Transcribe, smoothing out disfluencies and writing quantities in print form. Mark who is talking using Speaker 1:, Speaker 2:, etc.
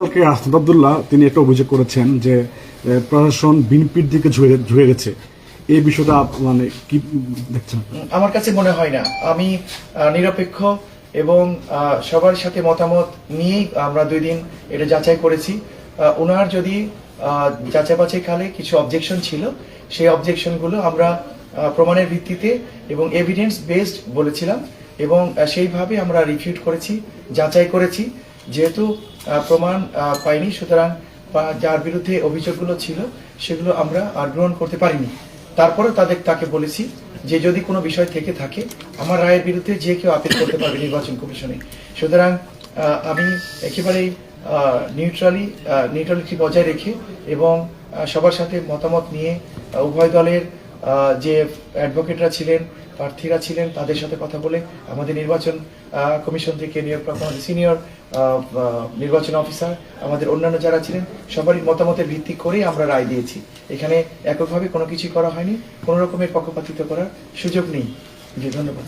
Speaker 1: হাসনাত আব্দুল্লাহ তিনি একটা অভিযোগ করেছেন যে প্রশাসন বিএনপির দিকে ঝুঁকে গেছে। এই বিষয়টা মানে কি দেখছেন?
Speaker 2: আমার কাছে মনে হয় না। আমি নিরপেক্ষ এবং সবার সাথে মতামত নিয়েই আমরা 2 দিন এটা যাচাই করেছি। ওনার যদি যাচাই বাছাই কালে কিছু অবজেকশন ছিল, সেই অবজেকশনগুলো আমরা প্রমাণের ভিত্তিতে এবং এভিডেন্স বেসড বলেছিলাম এবং সেইভাবে আমরা রিফিউট করেছি, যাচাই করেছি। যেহেতু প্রমাণ পাইনি, সুতরাং যার বিরুদ্ধে অভিযোগগুলো ছিল সেগুলো আমরা আর গ্রহণ করতে পারিনি। তারপরে তাকে বলেছি যে যদি কোনো বিষয় থেকে থাকে আমার রায়ের বিরুদ্ধে যে কেউ আপিল করতে পারবে নির্বাচন কমিশনে। সুতরাং আমি একেবারেই নিউট্রালিটি বজায় রেখে এবং সবার সাথে মতামত নিয়ে উভয় দলের যে অ্যাডভোকেটরা ছিলেন, প্রার্থীরা ছিলেন, তাদের সাথে কথা বলে আমাদের নির্বাচন কমিশন থেকে নিয়োগপ্রাপ্ত আমাদের সিনিয়র নির্বাচন অফিসার, আমাদের অন্যান্য যারা ছিলেন, সবারই মতামতের ভিত্তি করেই আমরা রায় দিয়েছি। এখানে এককভাবে কোনো কিছু করা হয়নি, কোনো রকমের পক্ষপাতিত্ব করার সুযোগ নেই। জি, ধন্যবাদ।